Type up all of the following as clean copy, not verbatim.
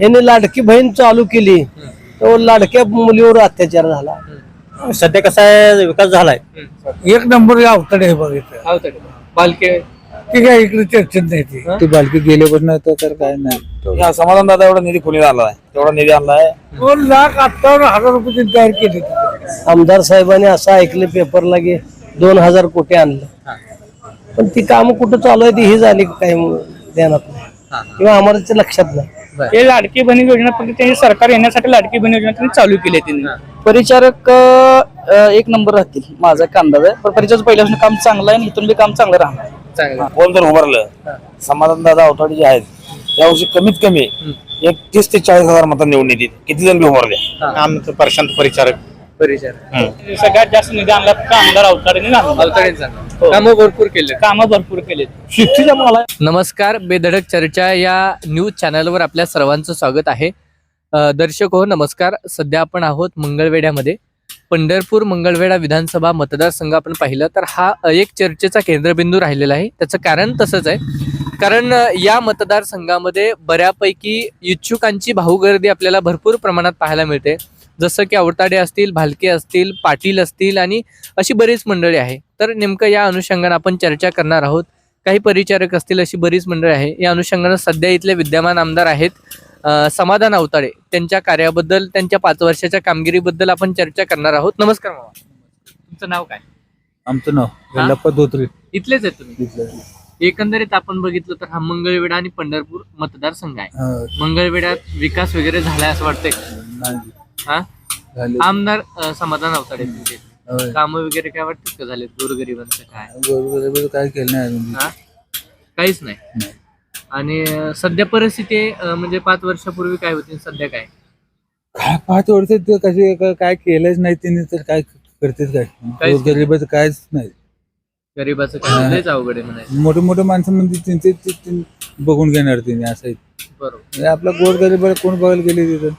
यांनी लाडकी बहीण चालू केली तर लाडक्या मुलीवर अत्याचार झाला. सध्या कसा आहे, विकास झालाय. एक नंबर अवतडे आहे बघितलं. बालके ठीक आहे, इकडे चर्चेत नाही ती बालकी गेल्यापासून तर काय नाही. समाधान दादा एवढा निधी कोणी आणलाय, तेवढा निधी आणलाय. 2,58,000 रुपये त्यांनी तयार केले. आमदार साहेबांनी असं ऐकलं पेपरला की 2,000 कोटी आणलं, पण ती कामं कुठं चालू आहे ती ही झाली काही ध्यानात नाही किंवा आम्हाला ते लक्षात नाही. हे लाडकी बहीण योजना फक्त त्यांनी सरकार येण्यासाठी लाडकी बहीण योजना त्यांनी चालू केली आहे. त्यांनी परिचारक एक नंबर राहतील, माझा एक अंदाज आहे. पण परिचारक पहिल्यापासून काम चांगलं आहे आणि इथून बी काम चांगलं राहणार. कोण जर उभारलं, समाधान दादा अवताडे जे आहेत यावर्षी कमीत कमी 30 ते 40,000 मतं निवडून येतील. किती जण बी उभारले. आमचं प्रशांत परिचारक. सगळ्यात जास्त निधी आणला फक्त आमदार अवताडेंनी कामं भरपूर केले. कामं भरपूर केलेत. शिस्तीच्या मला नमस्कार, बेधडक चर्चा या न्यूज चॅनलवर आपल्या सर्वांचं स्वागत आहे. दर्शक हो नमस्कार. सध्या आपण आहोत मंगळवेढ्यामध्ये. पंढरपूर मंगळवेढा विधानसभा मतदारसंघ आपण पाहिलं तर हा एक चर्चेचा केंद्रबिंदू राहिलेला आहे. त्याचं कारण तसंच आहे, कारण या मतदारसंघामध्ये बऱ्यापैकी इच्छुकांची भाऊगर्दी आपल्याला भरपूर प्रमाणात पाहायला मिळते. जसं की अवताडे असतील, भालके असतील, पाटील असतील आणि अशी बरीच मंडळी आहे. तर नेमकं या अनुषंगाने आपण चर्चा करणार आहोत. काही परिचारक असतील, अशी बरीच मंडळी आहे. या अनुषंगाने सध्या इथले विद्यमान आमदार आहेत समाधान अवताडे, त्यांच्या कार्याबद्दल, त्यांच्या 5 वर्षाच्या कामगिरीबद्दल आपण चर्चा करणार आहोत. नमस्कार मामा, तुमचं नाव काय? आमचं नाव यल्लाप्पा धोत्रे. इथलेच आहे तुम्ही? एकंदरीत आपण बघितलं तर हा मंगळवेढा आणि पंढरपूर मतदारसंघ आहे. मंगळवेढ्यात विकास वगैरे झालाय असं वाटतंय? आमदार समाधान अवताडे तुमचे काम वगैरे काय वाटतं का झाले? गोरगरिबांचं काय काय केलं नाही, काहीच नाही. आणि सध्या परिस्थिती म्हणजे 5 वर्षापूर्वी काय होती, सध्या काय? 5 वर्ष ते कसे काय केलंच नाही त्यांनी, तर काय करतेच काय? गरीबाचं कायच नाही. गरीबाचं काय लयच अवघड आहे म्हणायचं. मोठे मोठे माणसं म्हणजे त्यांचे बघून घेणार त्यांनी असं आहे. बरोबर. आपला गोर गरीबाला कोण बघायला गेले तिथं?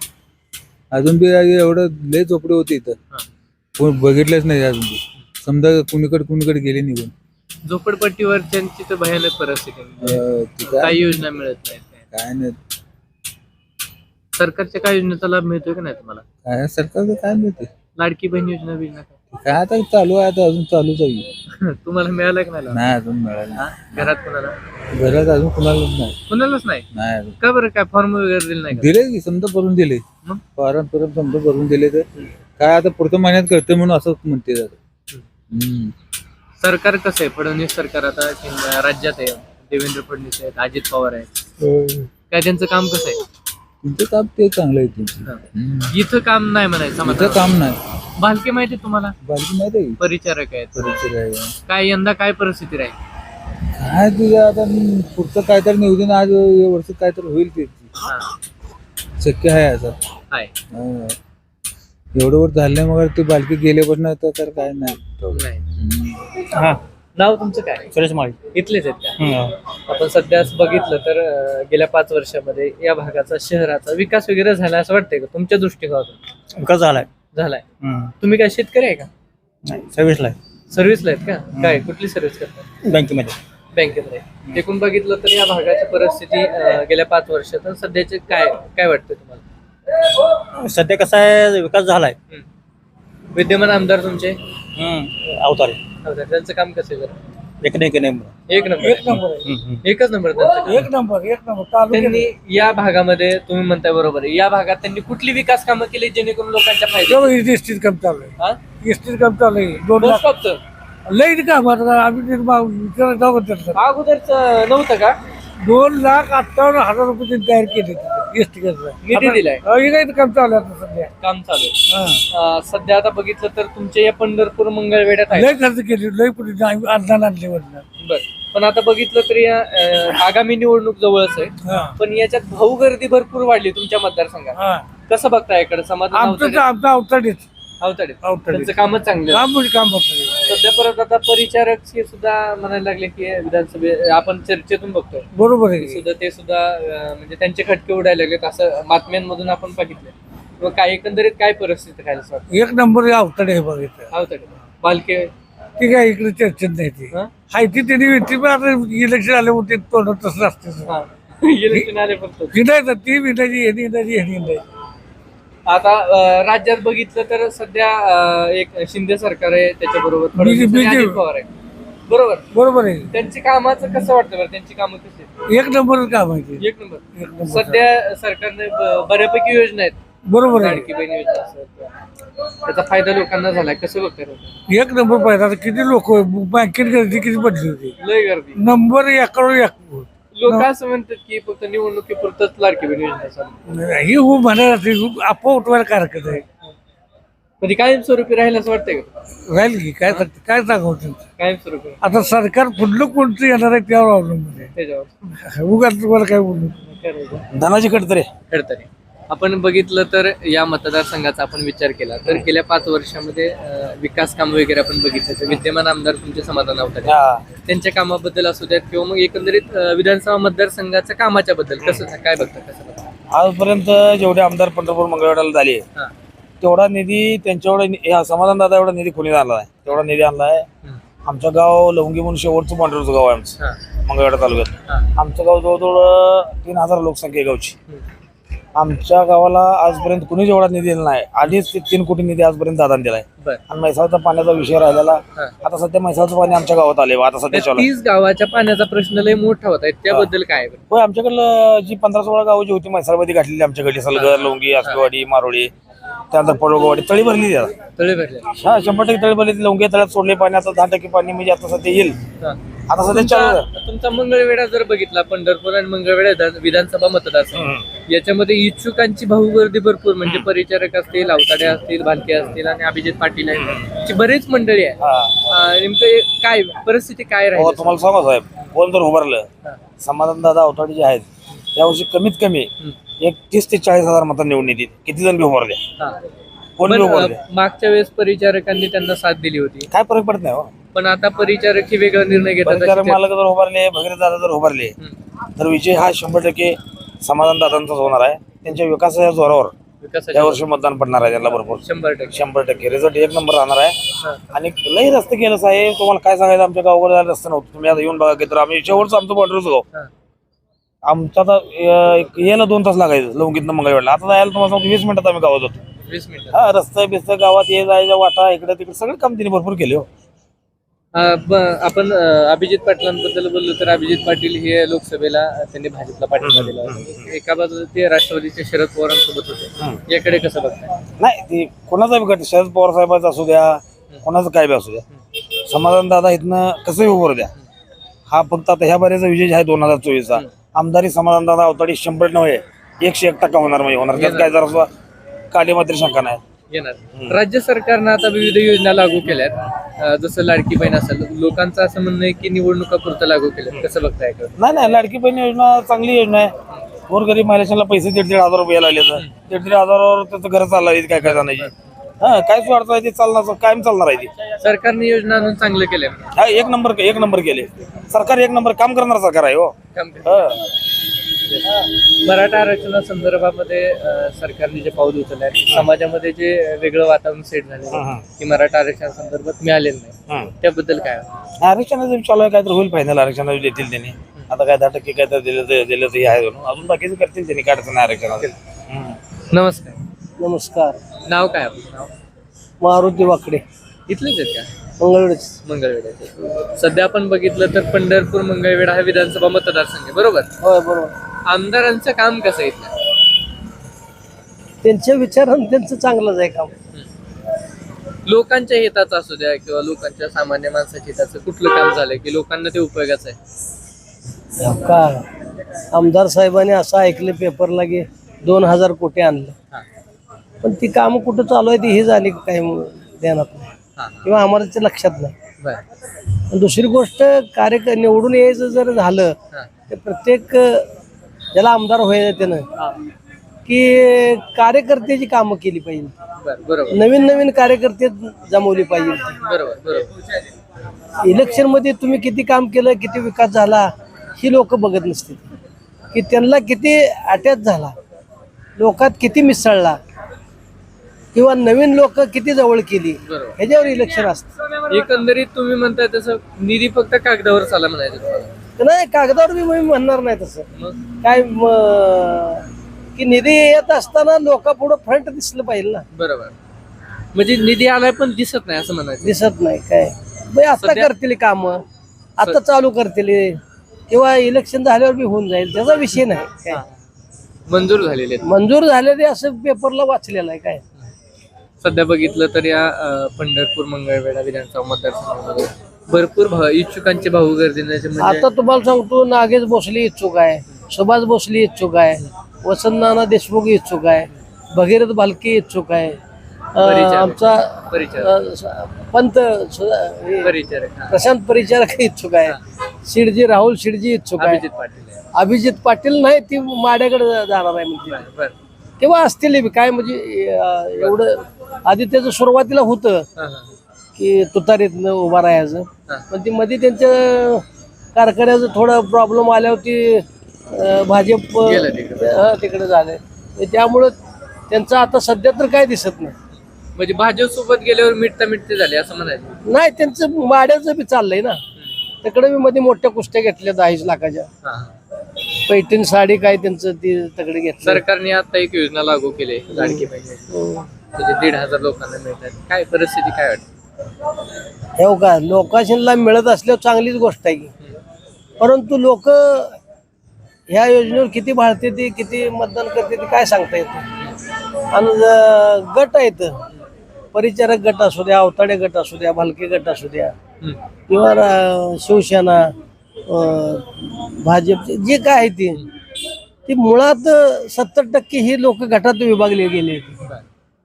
अजून बी एवढं लय झोपडे होते इथं, कोण बघितलंच नाही अजून बी. समजा कुणीकडे गेले निघून. झोपडपट्टीवरच्यांची तर भयानक परिस्थिती आहे. काही योजना मिळत नाहीत. काय नाही. सरकारच्या काय योजनेचा लाभ मिळतोय का नाही तुम्हाला? काय सरकारचं काय मिळते? लाडकी बहीण योजना बिजना काय आता चालू आहे, आता अजून चालूच आहे. तुम्हाला मिळालं का नाही? नाही अजून मिळालं. घरात कोणाला? घरात अजून कुणालाच नाही. कोणालाच नाही? नाही अजून. का बरं? काय फॉर्म वगैरे दिले नाही? दिले की समजा भरून दिले, फॉर्म समजा भरून दिले. तर काय आता पुढच्या महिन्यात करते म्हणून असं म्हणते. सरकार कसं आहे? फडणवीस सरकार आता राज्यात आहे. देवेंद्र फडणवीस आहेत, अजित पवार आहेत. काय त्यांचं काम कसं आहे? तुमचं काम ते चांगलं आहे. तुमचं इथं काम नाही म्हणायचं. काम नाही. भालके माहिती तुम्हाला? बालकी माहिती आहे? परिचारक आहेत. परिचय काय यंदा काय परिस्थिती राहील? काय तुझ्या आता पुढचं काय तर नियोजन आज वर्ष काय तर होईल ते शक्य आहे. असं काय एवढं वर झालं मग ते बालकी गेल्यापासून तर काय नाही. नाव तुमचं काय? सुरेश माळी. इथलेच आहेत का? आपण सध्या बघितलं तर गेल्या 5 वर्षामध्ये या भागाचा, शहराचा विकास वगैरे झाला असं वाटतंय का तुमच्या दृष्टिकोनातून? विकास झालाय. तुम्ही काय शेतकरी आहे का? नाही, सर्व्हिसला आहे. सर्व्हिसला आहेत का? काय कुठली सर्व्हिस करता? बँकेमध्ये. बँकेमध्ये. एकूण बघितलं तर या भागाची परिस्थिती गेल्या 5 वर्षात सध्याचे काय वाटतं तुम्हाला? सध्या कसा आहे, विकास झालाय. विद्यमान आमदार तुमचे अवतारे. त्यांचं काम कसं आहे? एक नंबर. एकच नंबर त्यांचं. एक नंबर. त्यांनी या भागामध्ये, तुम्ही म्हणताय बरोबर, या भागात त्यांनी कुठली विकास कामं केली जेणेकरून लोकांच्या फायदा? एसटीच काम चालू आहे. एसटीच काम चालू आहे. 2 लाख लई काम. आम्ही विचार जाऊ अगोदरच नव्हतं का? 2,58,000 रुपये त्यांनी तयार केले एसटी निधी दिलाय. काम चालू आहे सध्या. काम चालू आहे. सध्या आता बघितलं तर तुमच्या या पंढरपूर मंगळवेढ्यात आहे. लय खर्च केली, लय पुढे अनुदान आणले वरनं. बर. पण आता बघितलं तर या आगामी निवडणूक जवळच आहे, पण याच्यात भाऊगर्दी भरपूर वाढली तुमच्या मतदारसंघात. कसं बघताय इकडे? समाधान आमचा अवताडेच. त्यांचं कामच चांगलं. काम सध्या परत आता परिचारक सुद्धा म्हणायला लागले की विधानसभे आपण चर्चेतून बघतोय. बरोबर आहे. ते सुद्धा म्हणजे त्यांचे खटके उडायला लागलेत असं बातम्यांमधून आपण बघितलं. मग काय एकंदरीत काय परिस्थिती काय? एक नंबर अवताडे आहे बघितलं. अवताडे, बालके ठीक आहे, इकडे चर्चेत नाही ती. हाय ती त्यांनी आता इलेक्शन आले होते तोंड तसं असते. इलेक्शन आले फक्त हिंडायचं ती हिंडायची यांनी हिंडायची यांनी हिंडायची. आता राज्यात बघितलं तर सध्या एक शिंदे सरकार आहे, त्याच्याबरोबर फडणवीस आणि अजित पवार आहे, बरोबर. बरोबर आहे, त्यांची कामाचं कसं वाटतं बरं? त्यांची कामं कशी आहेत? एक नंबर काम आहे ते. एक नंबर. सध्या सरकारने बऱ्यापैकी योजना आहेत, बरोबर आहे, लाडकी बहीण योजना असेल, त्याचा फायदा लोकांना झालाय, कसं बघताय? एक नंबर पाहिजे. आता किती लोक बँकेत गर्दी किती पडली होती, लय गर्दी. नंबर एकावर एक. लोक असं म्हणतात की फक्त निवडणुकीपुरतच लाडकी बहीण योजना चालू, ही हो म्हणायला आपोआप उठवायला काय हरकत आहे. कधी कायमस्वरूपी राहील असं वाटतंय का? राहील की काय काय सांगावं त्यांचं. कायमस्वरूपी आता सरकार पुढलं कोणतं येणार आहे त्यावर अवलंबून आहे. त्याच्यावर उगाच तुम्हाला काय बोलू. धनाजी खडतरे खडतरे. आपण बघितलं तर या मतदारसंघाचा आपण विचार केला तर गेल्या 5 वर्षामध्ये विकास काम वगैरे आपण बघितलं तर विद्यमान आमदार तुमचे समाधान होतात, त्यांच्या कामाबद्दल असू द्यात किंवा मग एकंदरीत विधानसभा मतदारसंघाच्या कामाच्या बद्दल कसं काय बघता, कसं बघता? आजपर्यंत जेवढे आमदार पंढरपूर मंगळवेढ्याला झाले हा. तेवढा निधी त्यांच्यावर समाधान दादा एवढा निधी कोणी आणला आहे, तेवढा निधी आणलाय. आमचं गाव लवंगी म्हणून शेवटचं पांढरचं गाव आहे आमचं, हा. मंगळवेढा तालुक्यात. हा. आमचं गाव जवळजवळ 3000 लोकसंख्या आहे गावची. आमच्या गावाला आजपर्यंत कुणी जेवढा निधी दिला नाही, 2.5 कोटी निधी आजपर्यंत दादाने दिलाय. बरं. आणि म्हैसाळचा पाण्याचा विषय राहिलेला, हा. आता सध्या म्हैसाळचं पाणी आमच्या गावात आले, आता सध्या त्या चालू आहे. 30 गावाच्या पाण्याचा प्रश्न लय मोठा होता, त्याबद्दल काय आहे बरं? होय, आमच्याकडलं जी 15-16 गावं जी होती म्हैसाळमध्ये घातलेली आमच्याकडे, सलगर, लवंगी, आसगेवाडी, मारोळी, त्यानंतर पडोगवाडी, तळी भरली त्याला. तळे भरले. हा 100% तळी भरली. लवंगी तळ्यात सोडले पाणी, आता 10% पाणी म्हणजे आता सध्या येईल. आता सध्या चालू आहे. तुमचा मंगळवेढा जर बघितला, पंढरपूर आणि मंगळवेढा विधानसभा मतदारसंघ, याच्यामध्ये इच्छुकांची भाऊगर्दी भरपूर, म्हणजे परिचारक असतील, अवताडे असतील, भालके असतील आणि अभिजित पाटील आहेत, अशी बरीच मंडळी आहे. नेमकं काय परिस्थिती काय हो, राहील? तुम्हाला सांगा साहेब, कोण जर उभारलं, समाधान दादा अवताडे जे आहेत यावर्षी कमीत कमी 30 ते 40 हजार मतं निवडून येतील. किती जण बी उभारले, कोण बी उभारले. मागच्या वेळेस परिचारकांनी त्यांना साथ दिली होती, काय फरक पडत नाही हो. पण आता परिचारक ही वेगळा निर्णय घेतात. परिचारक मालक जर उभारले, भगीरथ दादा जर उभारले, तर विजय हा 100% समाधान दादांचाच होणार आहे. त्यांच्या विकासाच्या जोरावर विकासाच्या यावर्षी मतदान पडणार आहे त्यांना भरपूर. 100%. 100% रिझल्ट 1 नंबर राहणार आहे. आणि लई रस्ते केलं साहेब, तुम्हाला काय सांगायचं, आमच्या गावाकडे जायला रस्ते नव्हतं. तुम्ही आता येऊन बघा की, तर आम्ही शेवटचं आमचं बॉर्डरचं गाव, आमचं आता यायला 2 तास लागायचं लवंगीतनं मंगळवेढला. आता जायला तुम्हाला सांगतो 20 मिनिटात आम्ही गावात होतो. 20 मिनिटं. हा, रस्ते बिस्ते गावात ये जायच्या वाटा इकडे तिकडे सगळं काम तिने भरपूर केले हो. आपण अभिजित पाटलांबद्दल बोललो तर अभिजित पाटील हे लोकसभेला त्यांनी भाजपला पाठिंबा दिला होता. एका बाजूला ते राष्ट्रवादीचे शरद पवारांसोबत होते, याकडे कसं बघताय? नाही, ते कोणाचा बी गट, शरद पवार साहेबांचा असू द्या, कोणाचं काय बी असू द्या, समाधान दादा इथनं कसंही उभं द्या. हा फक्त आता ह्या बारीचा विजय आहे 2024चा. आमदारी समाधान दादा अवताडे 100 नव्हे 101% होणार, म्हणजे होणार. त्यात काय जरा काली मात्र शंका नाही येणार. राज्य सरकारनं आता विविध योजना लागू केल्यात, जसं लाडकी बहीण असेल, लोकांचं असं म्हणणं आहे की निवडणुकापुरतं लागू केल्यात, कसं बघताय? नाही, लाडकी बहीण योजना चांगली योजना आहे. गोरगरीब महिलांना पैसे 1,500 रुपये लागले, तर 1,500 त्याचं घर चालणार काय काय जाण्याची. हा, काय स्वार्थ आहे ते चालणार, कायम चालणार आहे ती. सरकारने योजना आणून चांगलं केलंय. हा, एक नंबर केले सरकार. 1 नंबर काम करणार सरकार आहे हो. मराठा आरक्षणासंदर्भामध्ये सरकारने जे पाऊल उचलले आहे, समाजामध्ये जे वेगळं वातावरण सेट झालं की मराठा आरक्षणासंदर्भात मिळालेलं नाही, त्याबद्दल काय? आरक्षणाचं चालू आहे, काय तर होईल फायनल. आरक्षण देतील त्यांनी, आता काय 10% काय तर दिलं तर आहे. अजून बाकीचं करतील त्यांनी, काय अडचण नाही आरक्षणाचं. नमस्कार. नमस्कार. नाव काय आपलं? नाव मारुती वाकडे, इथलेच आहेत का? मंगळवेढ. सध्या आपण बघितलं तर पंढरपूर मंगळवेढा हा विधानसभा मतदारसंघ आहे, बरोबर? होय, बरोबर. आमदारांचं काम कसं आहे इथलं? त्यांच्या विचारानं त्यांचं चांगलंच आहे काम. लोकांच्या हिताचं असू द्या किंवा लोकांच्या सामान्य माणसाच्या हिताचं कुठलं काम झालंय की लोकांना ते उपयोगाचं आहे? का आमदार साहेबांनी असं ऐकलं पेपरला की 2000 कोटी आणलं, पण ती कामं कुठं चालू आहे ती ही झाली काही ध्यानात नाही किंवा आम्हाला ते लक्षात नाही. दुसरी गोष्ट, निवडून यायचं जर झालं तर प्रत्येक ज्याला आमदार व्हायचं त्यानं की कार्यकर्त्याची कामं केली पाहिजे, नवीन कार्यकर्ते जमवले पाहिजे. बरोबर. इलेक्शन मध्ये तुम्ही किती काम केलं, किती विकास झाला ही लोक बघत नसतील, की त्यांना किती अटॅच झाला, लोकात किती मिसळला किंवा नवीन लोक किती जवळ केली, ह्याच्यावर इलेक्शन असतं. एकंदरीत तुम्ही म्हणताय तसं निधी फक्त कागदावर चाला म्हणायचं. नाही कागदावर मी म्हणणार नाही तसं मग काय की निधी येत असताना लोकांपुढं फ्रंट दिसलं पाहिजे ना. बरोबर, म्हणजे निधी आलाय पण दिसत नाही असं म्हणायचं. दिसत नाही काय बाई आता सध्या- करतील काम, आता चालू करतील किंवा इलेक्शन झाल्यावर बी होऊन जाईल, त्याचा विषय नाही काय. मंजूर झालेले आहेत. मंजूर झाले ते असं पेपरला वाचलेलं आहे काय. सध्या बघितलं तर या पंढरपूर मंगळवेढा विधानसभा मतदारसंघामध्ये भरपूर इच्छुकांची भाऊ गर्दीने म्हणजे आता तुम्हाला सांगतो, नागेश भोसले इच्छुक आहे, सुभाष भोसले इच्छुक आहे, वसंत नाना देशमुख इच्छुक आहे, भगीरथ भालके इच्छुक आहे, परिचारक. आमचा पंत परिचारक प्रशांत परिचारक इच्छुक आहे, शिडजी राहुल शिडजी इच्छुक आहे, अभिजित पाटील आहे. अभिजित पाटील नाही ती माड्याकडे जाणार आहे म्हणजे बरं, बरं. तेव्हा असतील बी काय म्हणजे एवढं आधी त्याचं सुरुवातीला होतं हां, हां. की तुतारीतनं उभा राहायचं, हां. पण ती मध्ये त्यांच्या कारखान्याचं थोडं प्रॉब्लेम आल्यावरती भाजप गेलं तिकडे. तिकडे झाले, त्यामुळं त्यांचं आता सध्या तर काय दिसत नाही. म्हणजे भाजप सोबत गेल्यावर मिटते झाले असं म्हणायचं. नाही त्यांचं माड्याचं बी चाललंय ना, तिकडे बी मध्ये मोठ्या कुस्त्या घेतल्या 10 लाखाच्या, हां. पैठण साडी काय त्यांचं ती तकडे घेतलं. सरकारने आता एक योजना लागू केली लाडकी बहीण, म्हणजे 1,500 लोकांना मिळतात. काय परिस्थिती काय वाटते? हो का, लोकांना मिळत असल्यावर चांगलीच गोष्ट आहे की, परंतु लोक ह्या योजनेवर किती भाळते ते किती मतदान करते ते काय सांगता येतं. आणि गट आहेत, परिचारक गट असू द्या, अवताडे गट असू द्या, भालके गट असू द्या किंवा शिवसेना भाजपचे जे काय आहे ती मुळात 70% ही लोक गटात विभागले गेले.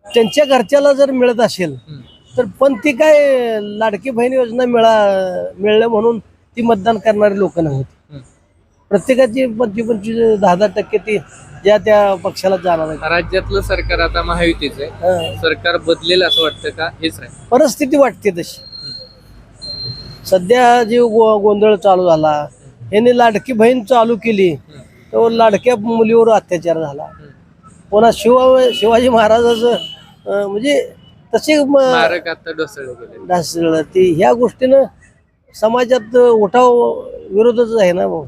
त्यांच्या घरच्याला जर मिळत असेल तर पण ती काय लाडकी बहीण योजना मिळलं म्हणून ती मतदान करणारी लोक नव्हती. प्रत्येकाची 25-10% ती ज्या त्या पक्षाला जाणार आहे. राज्यातलं सरकार आता महायुतीचं आहे, सरकार बदलेल असं वाटतं का? हेच नाही परिस्थिती वाटते तशी. सध्या जे गोंधळ चालू झाला, यांनी लाडकी बहीण चालू केली तर लाडक्या मुलीवर अत्याचार झाला. पुन्हा शिवाजी महाराजाचं म्हणजे तसे मारक आता ढोसळले गेले. ढासळलं ती ह्या गोष्टीनं समाजात उठाव विरोधच आहे ना भाऊ.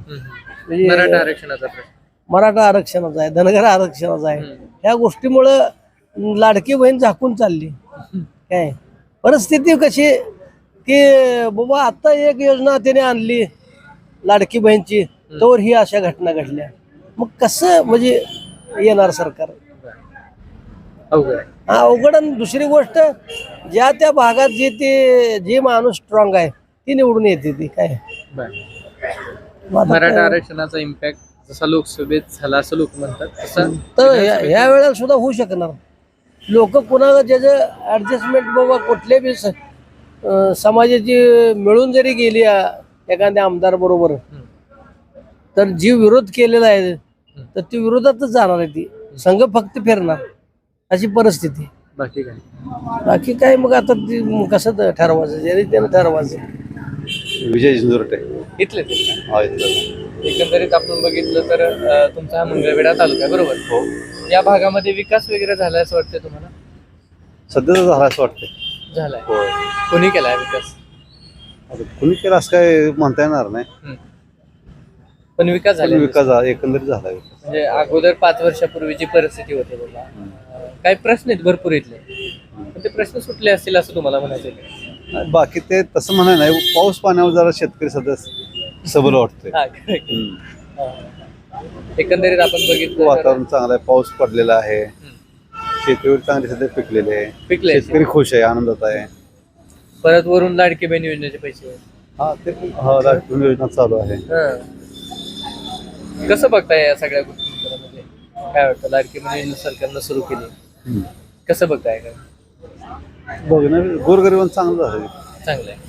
म्हणजे मराठा आरक्षणाचा प्रश्न, मराठा आरक्षणाचा आहे, धनगर आरक्षणाचा आहे, ह्या गोष्टीमुळं लाडकी बहीण झाकून चालली. काय परिस्थिती कशी की बाबा आता एक योजना त्याने आणली लाडकी बहीणची, तर ही अशा घटना घडल्या, मग कसं म्हणजे येणार सरकार. अवघड आहे. हा अवघड. आणि दुसरी गोष्ट, ज्या त्या भागात जे माणूस स्ट्रॉंग आहे ती निवडून येते ती काय. मराठा आरक्षणाचा इम्पॅक्ट जसा लोकसभेत झाला असं लोक म्हणतात, तसं तर ह्या वेळेला सुद्धा होऊ शकणार. लोक कुणाला ज्याचं ऍडजस्टमेंट बाबा कुठल्या बी समाजाची मिळून जरी गेली एखाद्या आमदार बरोबर, तर जी विरोध केलेला आहे तर ती विरोधातच जाणार आहे, ती संघ फक्त फिरणार अशी परिस्थिती. बाकी काय? बाकी काय मग आता ती कसं ठरवायचं, जरी त्यानं ठरवायचं. विजय झुंजुरटे. इथले एकंदरीत आपण बघितलं तर तुमचा हा मंगळवेढा तालुका आहे, बरोबर? हो. या भागामध्ये विकास वगैरे झाला असं वाटतंय तुम्हाला? सध्या तर झाला असं वाटतंय. झालाय. होय. कोणी केलाय विकास? आता कुणी केलं असं काय म्हणता येणार नाही, पण विकास पण झाला. विकास एकंदरीत झाला. म्हणजे अगोदर 5 वर्षापूर्वीची परिस्थिती होती बोला, काही प्रश्न आहेत भरपूर इथले, पण ते प्रश्न सुटले असतील असं तुम्हाला म्हणायचं आहे? बाकी ते तसं म्हणा नाही, पाऊस पाण्यावर जरा शेतकरी सध्या सबल वाटतोय. हा, correct. एकंदरीत आपण बघितलं वातावरण चांगलं आहे, पाऊस पडलेला आहे, शेतीवर चांगली सध्या पिकलेले आहे, पिकले शेतकरी खुश आहे, आनंदात आहे. परत वरून लाडकी बहीण योजनेचे पैसे. हा ते लाडकी योजना चालू आहे. कसं बघताय या सगळ्या गोष्टी, म्हणजे काय वाटतं लाडकी बहीण योजना सरकारनं सुरू केली, कसं बघताय? काय बघणार गोरगरिबांचं चांगलं झालं, चांगलं आहे.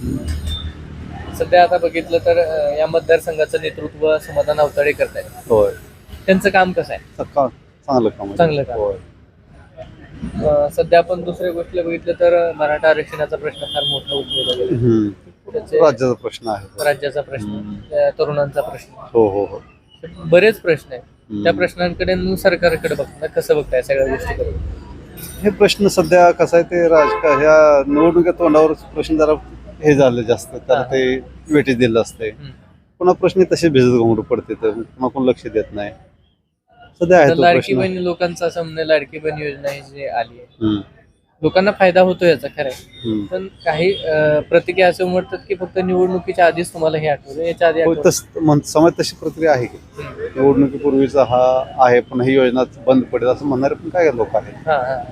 सध्या आता बघितलं तर या मतदारसंघाचं नेतृत्व समाधान अवताडे करतायत. होय. त्यांचं काम कसं आहे? चांगलं काम आहे. चांगलं काम. होय. सध्या आपण दुसऱ्या गोष्टीला बघितलं तर मराठा आरक्षणाचा प्रश्न फार मोठा उद्भवला गेला. त्याचे राज्याचा प्रश्न आहे, राज्याचा प्रश्न, त्या तरुणांचा प्रश्न, हो हो हो, बरेच प्रश्न आहेत. त्या प्रश्नांकडे सरकारकडे बघताय, कसं बघताय सगळ्या गोष्टीकडे? हे प्रश्न सध्या कसं आहे ते ह्या निवडणुकीत तोंडावर प्रश्न जरा हे झाले जास्त, त्याला ते वेटेज दिलं असते. पुन्हा प्रश्न तसे भिजत घुमरू पडते तर पुन्हा कोण लक्ष देत नाही. सध्या आहे तर तो लाडकी प्रश्न. बहीण लोकांचं असं म्हणणं, लाडकी बहीण योजना ही जी आली आहे हम्म, लोकांना फायदा होतो याचा, खरं आहे. हम्म. पण काही प्रतिक्रिया असे म्हणतात की फक्त निवडणुकीच्या आधीच तुम्हाला हे आठवलं, याच्या आधी हो, आठवलं. समाज तशी प्रक्रिया आहे की निवडणुकीपूर्वीचा हा आहे पण ही योजना बंद पडेल असं म्हणणारे पण काय लोक आहेत. हा हा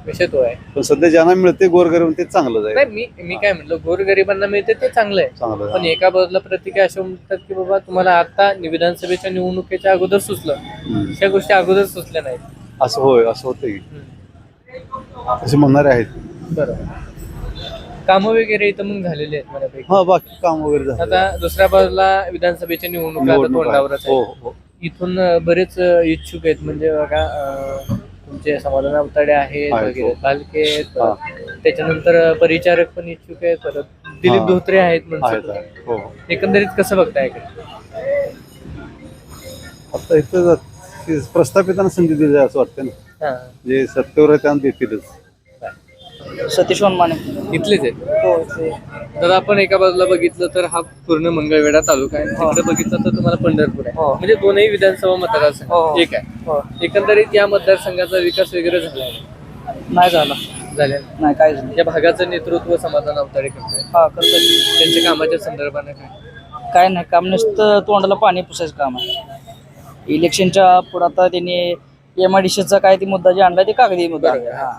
विषय तो आहे. पण सध्या ज्यांना मिळते गोरगरीब ते चांगलं नाही, जाईल, मी काय म्हटलं, गोरगरिबांना मिळते ते चांगलं आहे. चांगलं पण जाईल. एका बाजूला प्रतिक्रिया अशा म्हणतात की बाबा तुम्हाला आता विधानसभेच्या निवडणुकीच्या अगोदर सुचलं, हम्म. त्या गोष्टी अगोदर सुचल्या नाहीत. असं होय, असं होतं की तसे म्हणणारे आहेत. बरोबर. कामं वगैरे इथं मग झालेली आहेत बऱ्यापैकी. हा बाकी काम वगैरे झालं. आता दुसऱ्या बाजूला विधानसभेच्या निवडणुका आता निवडणूक आहे. तोंडावरच हो आहे. हो इथून बरेच इच्छुक आहेत, म्हणजे बघा तुमचे समाधान अवताडे आहेत आहेत, वगैरे, हो. भालके आहेत, परत त्याच्यानंतर परिचारक पण इच्छुक आहेत, परत दिलीप हा. धोत्रे आहेत आहेत म्हणजे. आहेत. हो एकंदरीत कसं बघताय इकडे? आता इथं प्रस्थापितांना संधी दिली असं वाटतं ना, हा. जे सत्तेवर आहे त्यांना देतीलच. सतीश वनमाने. इथलेच आहेत. हो ते. तर आपण एका बाजूला बघितलं तर हा पूर्ण मंगळवेढा तालुका आहे, तिकडे बघितलं तर तुम्हाला पंढरपूर आहे, हो. म्हणजे दोनही विधानसभा मतदारसंघ हो. एक आहे. हो. एकंदरीत या मतदारसंघाचा विकास वगैरे झालाय नाही झाला. झालेला नाही काहीच नाही. या भागाचं नेतृत्व समाधान अवताडे करतोय. हा करतो. त्यांच्या कामाच्या संदर्भाने काय? काय नाही, काम नुसतं तोंडाला पाणी पुसायचं काम आहे. इलेक्शनच्या पुढे आता त्यांनी MIDCचा काय ती मुद्दा जे आणलाय ते कागदी मुद्दा बरोबर. आणलाय. हा.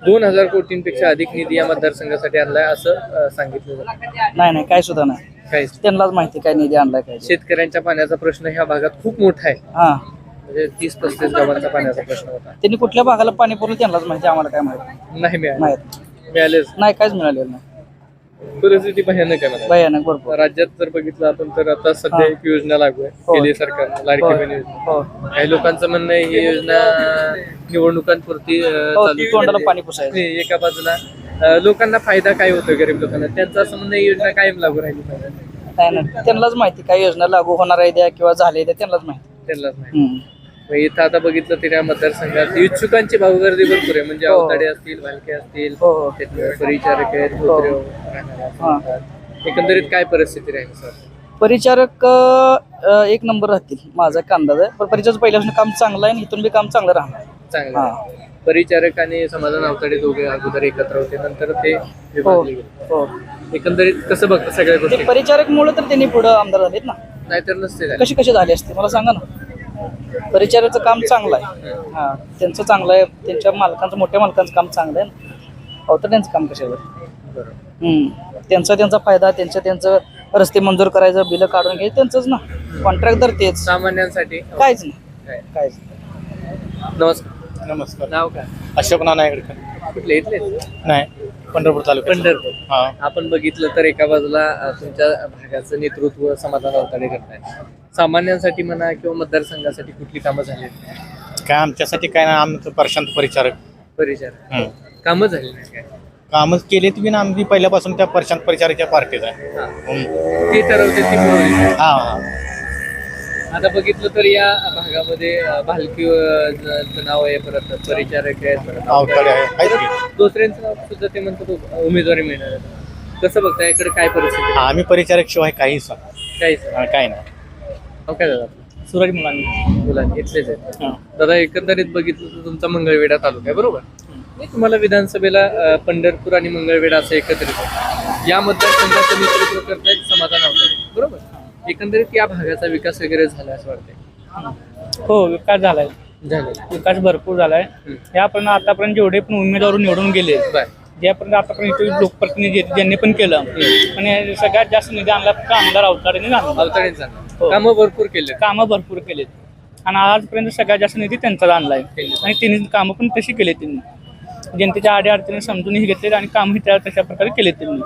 2000 कोटींपेक्षा अधिक निधी या मतदारसंघासाठी आणलाय असं सांगितलं जातं. नाही काय सुद्धा नाही. काहीच. त्यांनाच माहिती काय निधी आणलाय काय ते. शेतकऱ्यांच्या पाण्याचा प्रश्न ह्या भागात खूप मोठा आहे, हा म्हणजे 30-35 गावांचा पाण्याचा प्रश्न होता, त्यांनी कुठल्या भागाला पाणी पुरवलं त्यांनाच माहिती, आम्हाला काय माहिती नाही मिळालं. माहित मिळालेच नाही. काहीच मिळालेलं नाही. परिस्थिती भयानक आहे मला. भयानक भरपूर. राज्यात जर बघितलं आपण तर आता सध्या एक योजना लागू आहे, हो. केली सरकारनं, लाडकी हो. बहीण योजना. हो काही लोकांचं म्हणणं आहे ही योजना निवडणुकांपुरती हो, चालू ती तोंडाला केलेली पाणी आहे. पुसायचं. नाही, एका बाजूला लोकांना फायदा काय होतो गरीब लोकांना, त्यांचं असं म्हणणं ही योजना कायम लागू राहिली पाहिजे. नाही त्यांनाच माहिती काय योजना लागू होणार आहे द्या किंवा झाले त्या त्यांनाच माहिती. त्यांनाच नाही. हम्म. मग इथं आता बघितलं तर या मतदारसंघात इच्छुकांची भाऊगर्दी भरपूर आहे, म्हणजे हो. अवताडे असतील, भालके असतील, हो हो परिचारक आहेत, हो. धोत्रे राहणारे असतात. एकंदरीत काय परिस्थिती राहील सर? परिचारक एक नंबर राहतील माझा एक अंदाज आहे. पण परिचारक पहिल्यापासून काम चांगलं आहे आणि इथून बी काम चांगलं राहणार. चांगलं हा. आहे. परिचारक आणि समाधान अवताडे दोघे अगोदर एकत्र होते, नंतर ते हो विभागले गेले. हो एकंदरीत कसं बघतं सगळ्या ते गोष्टी? परिचारक मुळे तर त्यांनी पुढे आमदार झालेत ना. नाहीतर नसते झाले. कशी झाली असते मला सांगा ना. परिचारकचं काम चांगलं आहे. हा त्यांचं चांगलं आहे, त्यांच्या मालकांचं मोठ्या मालकांचं काम चांगलं आहे ना. अवताड्यांचं काम कशावर? बरोबर. त्यांचा फायदा, त्यांचं रस्ते मंजूर करायचं, बिलं काढून घ्यायचं त्यांचंच ना. कॉन्ट्रॅक्टर तेच, सामान्यांसाठी काहीच नाही काय? काहीच नाही. नमस्कार. नमस्कार. नाव काय? अशोक नाना हेडकर. कुठले इथले? नाही, पंढरपूर तालुका. पंढरपूर. हा. आपण बघितलं तर एका बाजूला तुमच्या भागाचं नेतृत्व समाधान अवताडे करताय. सामान्यांसाठी म्हणा किंवा मतदारसंघासाठी कुठली कामं झाली आहेत? काय आमच्यासाठी काय ना, आमचं प्रशांत परिचारक. परिचारक हम्म. कामं झाली नाही काय? कामच केले तुम्ही ना, आमची पहिल्यापासून त्या प्रशांत परिचारकच्या पार्टीत आहे. हा. हम्म. ती ठरवते ती पुरवली. हा हा. आता बघितलं तर या भागामध्ये भालकी नाव आहे, परत परिचारक आहेत, परत अवताडे आहे. आहेत की? दुसऱ्यांचं नाव सुद्धा ते म्हणतात उमेदवारी मिळणार आहे. कसं बघता इकडे काय परिस्थिती आहे? आम्ही परिचारक शिवाय काहीच काहीच काय नाही. नाव काय दादा? सूरज मुलांनी. मुलांनी इथलेच आहेत. हा. दादा एकंदरीत बघितलं तर तुमचा मंगळवेढा तालुका आहे, बरोबर? नाही, तुम्हाला विधानसभेला पंढरपूर आणि मंगळवेढा असं एकत्रित आहे. या मतदारसंघाचं नेतृत्व करतायत समाधान अवताडे, बरोबर? एकंदरीत या भागाचा विकास वगैरे झाला असं वाटतंय? हो विकास झालाय, झालेला. विकास भरपूर झालाय. यापर्यंत आतापर्यंत जेवढे पण उमेदवार निवडून गेले, बर. ज्यापर्यंत आतापर्यंत इथे लोकप्रतिनिधी आहेत, ज्यांनी पण केलं, आणि सगळ्यात जास्त निधी आणला फक्त आमदार अवताडेने झाला. अवताडेंचा हो. कामं भरपूर केले. कामं भरपूर केलेत आणि आजपर्यंत सगळ्यात जास्त निधी त्यांचा आणलाय आणि त्यांनी कामं पण तशी केली त्यांनी. जनतेच्या अडीअडचणी समजूनही घेतले आणि कामही त्या तशा प्रकारे केले त्यांनी.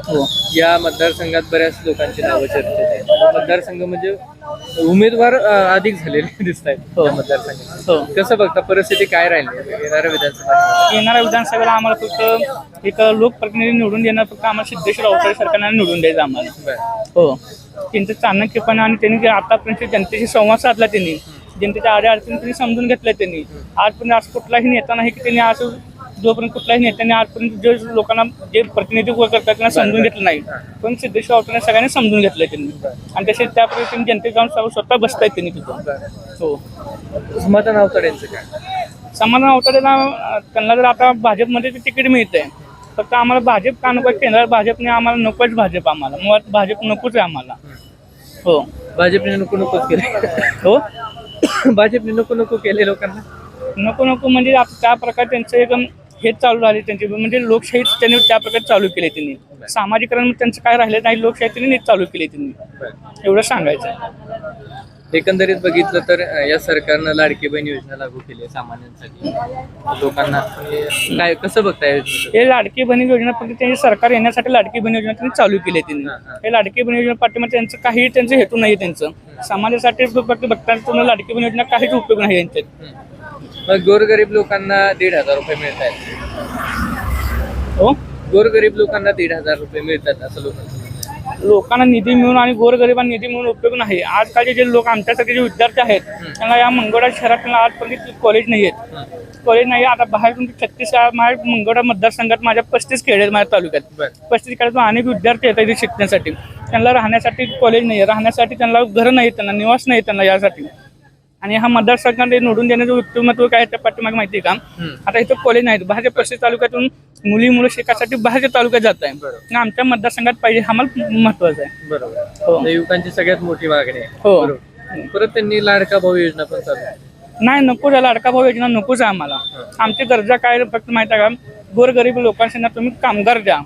हो. या मतदारसंघात बऱ्याच लोकांची नावं चर्चेत आहेत. मतदारसंघ म्हणजे उमेदवार अधिक झालेले दिसत आहेत हो. मतदारसंघात. हो. कसं बघता परिस्थिती काय राहिली येणाऱ्या विधानसभा? येणाऱ्या विधानसभेला आम्हाला फक्त एक लोकप्रतिनिधी निवडून देणार, फक्त आम्हाला सिद्धेश्वर अवताडे सरकारने निवडून द्यायचं आम्हाला. हो. त्यांचं चाणक्यपणा आणि त्यांनी आतापर्यंत जनतेशी संवाद साधला, त्यांनी जनतेच्या अडीअडचणी त्यांनी समजून घेतल्या. त्यांनी आजपर्यंत असं कुठलाही नेता नाही की त्यांनी असं जोपर्यंत कुठल्याही नेत्याने आजपर्यंत जे लोकांना जे प्रतिनिधित्व करतात त्यांना समजून घेतलं नाही, पण सिद्धेश्वर आवताडे सगळ्यांनी समजून घेतलंय त्यांनी आणि तसे त्या पद्धतीने जनतेत जाऊन स्वतः बसतायत त्यांनी तिथं. हो. समाधान आवताडेंचं काय? समाधान आवताडेला त्यांना जर आता भाजपमध्ये तिकीट मिळतंय, फक्त आम्हाला भाजप का नको, केंद्रात भाजपने आम्हाला नकोच, भाजप आम्हाला मुळात भाजप नकोच आहे आम्हाला. हो. भाजपने नको नकोच केले. हो. भाजपने नको नको केले लोकांना. नको नको म्हणजे आता त्या प्रकारे त्यांचं एकदम हेच चालू झाले त्यांचे, म्हणजे लोकशाही त्यांनी त्या प्रकारे चालू केली त्यांनी. सामाजिकरण त्यांचं काय राहिलं नाही, लोकशाही त्यांनी नीट चालू केली त्यांनी. एवढं सांगायचं. एकंदरीत बघितलं तर या सरकारनं लाडकी बहीण योजना लागू केली आहे सामान्यांसाठी, लोकांना. काय कसं बघताय? हे लाडकी बहीण योजना फक्त त्यांची सरकार येण्यासाठी लाडकी बहीण योजना त्यांनी चालू केली आहे त्यांनी. हे लाडकी बहीण योजना पाठीमागे त्यांचं काही त्यांचं हेतू नाही, त्यांचं समाजासाठी फक्त बघताना लाडकी बहीण योजना काहीच उपयोग नाही यांच्यात. मग गोरगरीब लोकांना 1,500 रुपये मिळत आहेत. हो. गोरगरीब लोकांना 1,500 रुपये मिळतात असं लोकांना निधी मिळून आणि गोरगरिबांना निधी मिळून उपयोग नाही. आजकालचे जे लोक आमच्यासारखे जे विद्यार्थी आहेत त्यांना या मंगळवार शहरात त्यांना आजपर्यंत कॉलेज नाही आहेत. कॉलेज नाही. आता बाहेरून 36 माझ्या मंगळवार मतदारसंघात माझ्या 35 खेडे आहेत माझ्या तालुक्यात. 35 खेड्यातून अनेक विद्यार्थी येतात इथे शिकण्यासाठी. त्यांना राहण्यासाठी कॉलेज नाही आहे, राहण्यासाठी त्यांना घरं नाही, त्यांना निवास नाही त्यांना यासाठी. आणि हा मतदारसंघात निवडून देण्याचं व्यक्तिमत्व काय त्या पाठीमागे माहिती आहे का? आता इथं कॉलेज नाहीत, बाहेरच्या 35 तालुक्यातून मुलं शिकायसाठी बाहेरच्या तालुक्यात जात आहे. आमच्या मतदारसंघात पाहिजे, आम्हाला महत्वाचं आहे. बरोबर. युवकांची सगळ्यात मोठी मागणी आहे. हो. परत त्यांनी लाडका भाऊ योजना पण चालू आहे. नाही, नको आहे लाडका भाऊ योजना, नकोच आहे आम्हाला. आमची गरजा काय फक्त माहिती आहे का? गोरगरीब लोकांना तुम्ही कामगार द्या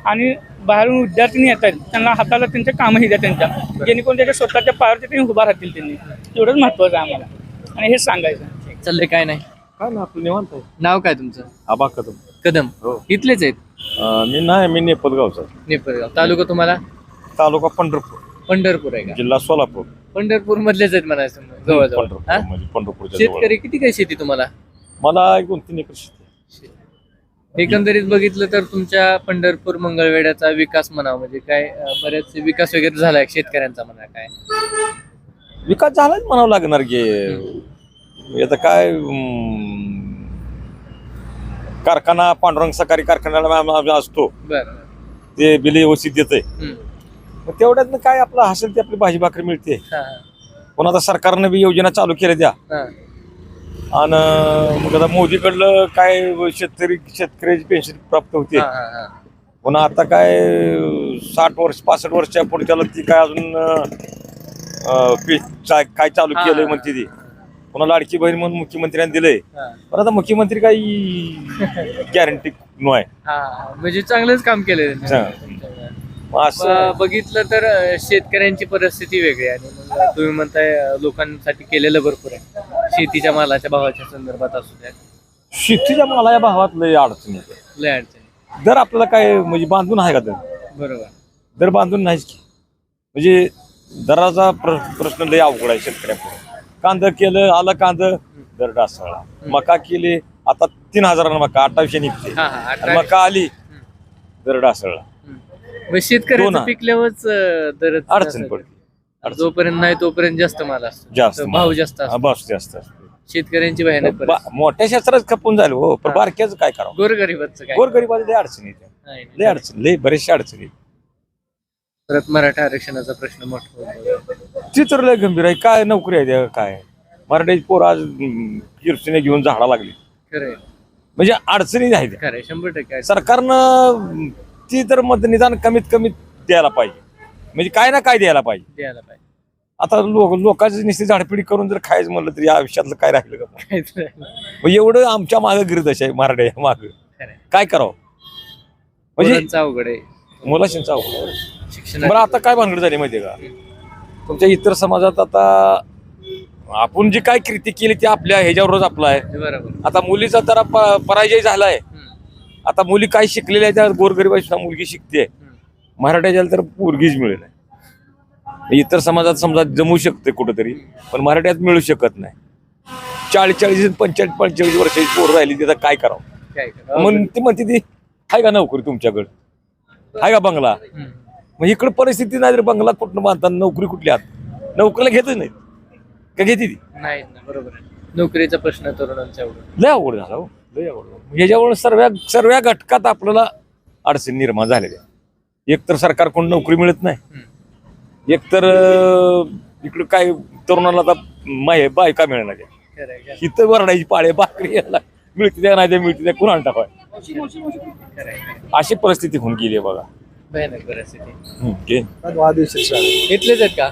आणि बाहेरून विद्यार्थी येत आहेत त्यांना हाताला त्यांच्या कामही द्या त्यांच्या, जेणेकरून त्याच्या स्वतःच्या पायावरती त्यांनी उभा राहतील त्यांनी. एवढंच महत्वाचं आहे आम्हाला आणि हेच सांगायचं. चाललंय काय नाही. काय ना आपलं निवांत आहे. नाव काय तुमचं? आबा कदम. कदम. इथलेच आहेत? मी नेपदगावचा. नेपरगाव. तालुका तुम्हाला? तालुका पंढरपूर. पंढरपूर आहे का? जिल्हा सोलापूर. पंढरपूर मधलेच आहेत म्हणायचं जवळजवळ. म्हणजे पंढरपूरच्या जवळ. शेतकरी किती काय शेती तुम्हाला? मला 2-3 एकर शेती. एकंदरीत बघितलं तर तुमच्या पंढरपूर मंगळवेढ्याचा विकास म्हणावा म्हणजे काय, बरेच विकास वगैरे झालाय शेतकऱ्यांचा म्हणा, काय विकास झालाच म्हणावं लागणार की. आता काय कारखाना पांडुरंग सहकारी कारखान्याला असतो, बरं. ते बिल व्यवस्थित देतंय. मग तेवढ्यात काय आपलं हसेल ते आपली भाजी भाकरी मिळते. पण आता सरकारनं बी योजना चालू केल्या द्या. आणि मग आता मोदीकडलं काय शेतकऱ्याची पेन्शन प्राप्त होते. पुन्हा आता काय 60 वर्ष 65 वर्षाच्या पुढच्याला ती काय अजून काय चालू केलंय म्हणते ती. पुन्हा लाडकी बहीण म्हणून मुख्यमंत्र्यांनी दिलंय. पण आता मुख्यमंत्री काही गॅरंटी नाही. म्हणजे चांगलंच काम केलं. असं बघितलं तर शेतकऱ्यांची परिस्थिती वेगळी आहे आणि मग तुम्ही म्हणताय लोकांसाठी केलेलं भरपूर आहे. शेतीच्या मालाच्या भावाच्या संदर्भात असू द्या, शेतीच्या मालाच्या भावात लय अडचण येते. लय अडचण. दर आपल्याला काय म्हणजे बांधून आहे का दर? बरोबर. दर बांधून नाहीच की. म्हणजे दराचा प्रश्न लय अवघड आहे शेतकऱ्यापुढे. कांदा केलं, आलं कांदा दर डासळला. मका केली, आता 3,000 मका 2800 निघते. मका आली दर डासळला. शेतकऱ्याचं पिकल्यावरच दर अडचण पडते. जोपर्यंत नाही तोपर्यंत जास्त माल असतो, जास्त भाव जास्त असतो. भाव जास्त शेतकऱ्यांची भयानक परिस्थिती. मोठ्या क्षेत्रात खपून झालं हो. पण बारक्याच काय करावं? गोरगरिबाचं काय? गोरगरिबाला लय अडचण येते. लय अडचण, लय बरेचशे अडचणी. परत मराठा आरक्षणाचा प्रश्न मोठा होतो. ती तर लय गंभीर आहे. काय नोकरी आहे त्या काय? मराठ्याची पोर आज किरसुने घेऊन झाडा लागली. खरंय. म्हणजे अडचणी आहेत. खरंय, 100% सरकारनं ती तर मत निदान कमीत कमी द्यायला पाहिजे. म्हणजे काय ना काय द्यायला पाहिजे. आता लोकांची नुसती झाडपिडी करून जर खायचं म्हणलं तर या आयुष्यातलं काय राहिलं का? मग एवढं आमच्या मागं गिरदश आहे मराठ्या मागं. काय करावं म्हणजे अवघड आहे. मुलाशींचा अवघड. शिक्षण बरं आता काय भानगड झाली माहितीये का? तुमच्या इतर समाजात आता आपण जी काय कृती केली ती आपल्या ह्याच्यावरच आपला आहे. बरोबर. आता मुलीचा जरा पराजय झालाय. आता मुली काय शिकलेल्या आहेत, त्या गोरगरिबाची मुलगी शिकते. मराठ्याच्या तर पोरगीच मिळेल. इतर समाजात समजा जमू शकते कुठंतरी, पण मराठ्यात मिळू शकत नाही. 40-40 45 वर्षाची पोर राहिली, त्याचा काय करावं? मग ती म्हणते ती आहे का नोकरी तुमच्याकडे, आहे का बंगला? मग इकडे परिस्थिती नाही तर बंगला कुठं बांधताना नोकरी कुठली आहात? नोकरीला घेतच नाही का? घेते ती नाही. बरोबर आहे. नोकरीचा प्रश्न तरुणांचा लय अवघड झाला हो. लय अवघड. ह्याच्यामुळे सर्व घटकात आपल्याला अडचणी निर्माण झालेल्या. एक तर सरकारकडून नोकरी मिळत नाही, एक तर इकडे काय तरुणाला आता बायका मिळणार इथं वरडायची पाळे भाकरी याला मिळते त्या नाही त्या मिळते त्या कुणाला टाकाय अशी परिस्थिती होऊन गेली आहे बघा. भयानक परिस्थिती. ते इथलेच आहेत का?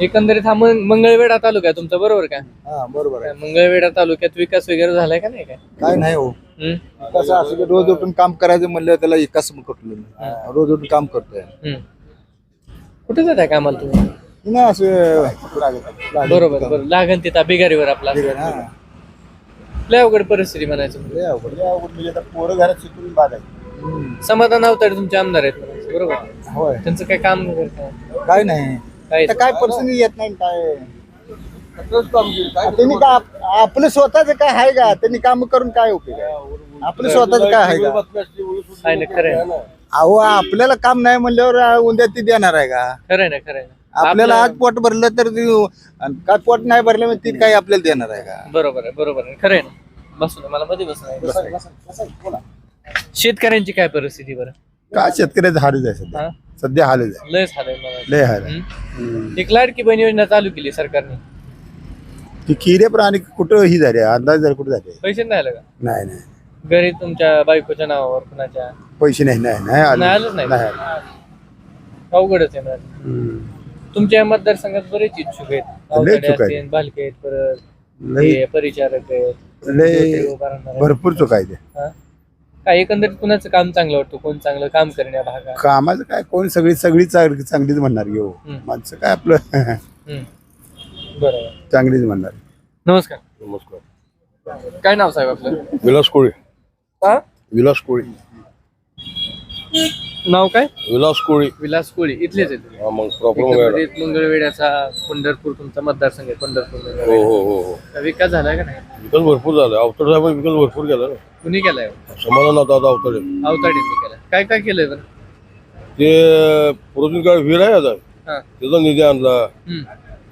एकंदरीत हा मंगळवेढा तालुका आहे तुमचा, बरोबर का? बरोबर काय मंगळवेढा तालुक्यात विकास वगैरे झालाय का नाही काय? काय नाही हो, कसं असं की रोज उठून काम करायचं म्हणलं त्याला एकाच कुठलं रोज उठून काम करतोय. कुठे जात आहे कामाला तुम्ही? नाही असं बरोबर बरोबर, लागण तिथं बिगारीवर आपला. लय अवघड परिस्थिती म्हणायचं म्हणजे. पोरं घरात शिकून बाद आहे. समाधान अवताडे तुमचे आमदार आहेत म्हणायचं, बरोबर. होय, त्यांचं काय काम वगैरे काय? काय नाही, काय काय परिस्थिती येत नाही काय. त्यांनी का आपलं स्वतःच काय आहे का? त्यांनी काम करून काय उपयोग आहे? आपलं स्वतःच काय आहे का? काय नाही, खरंय ना, अहो आपल्याला काम नाही म्हणल्यावर उद्या ती देणार आहे का? खरंय ना, खरंय ना. आपल्याला आज पोट भरलं तर काय पोट नाही भरलं मग ती काय आपल्याला देणार आहे का? बरोबर आहे, बरोबर आहे, खरंय ना. बसू दे, मला मध्ये बसू. शेतकऱ्यांची काय परिस्थिती बरं? का शेतकऱ्याचं हालच आहे सध्या. हा? सध्या हालच आहे, लयच झालंय मला. लय हाल आहे. एक लाडकी बहीण योजना चालू केली सरकारने, ती खिरे पण आणि कुठं ही झाली अंदाज जर कुठं झाले पैसे नाही आले का नाही नाही घरी तुमच्या बायकोच्या नावावर कुणाच्या? पैसे नाही नाही नाही आले. नाही आलंच नाही. नाही आले. अवघडच आहे ना. तुमच्या मतदारसंघात बरेच इच्छुक आहेत, अवघडे इच्छुक आहेत. असतील, भालके आहेत, परत लय हे परिचारक आहेत, लय ज्योती उभा राहणार आहेत. भरपूर चुक आहे ते. हा? काय एकंदरीत कुणाचं काम चांगलं वाटतं, कोण चांगलं काम करण्या भागात? कामाचं काय कोण सगळी चांगलीच म्हणणार घेऊ माणसं काय आपलं बरोबर. चांगलीच म्हणणार. नमस्कार. नमस्कार. काय नाव साहेब आपलं? विलास कोळी. हा? विलास कोळी. नाव काय? विलास कोळी. विलास कोळी, इथलेच आहेत. हा, मग प्रॉपर एकंदरीत मंगळवेढ्याचा पंढरपूर तुमचा मतदारसंघ आहे, पंढरपूर हो मंगळवेढा. हो हो हो. काय विकास झालाय का नाही? विकास भरपूर झाला. अवतडे साहेब विकास भरपूर केला ना. कुणी केलाय? समाधान आता अवतडे अवताडीने केलाय. काय काय केलंय बरं? ते पुरातन काळ विहीर आहे आता हा. त्याचा निधी आणला. हम्म,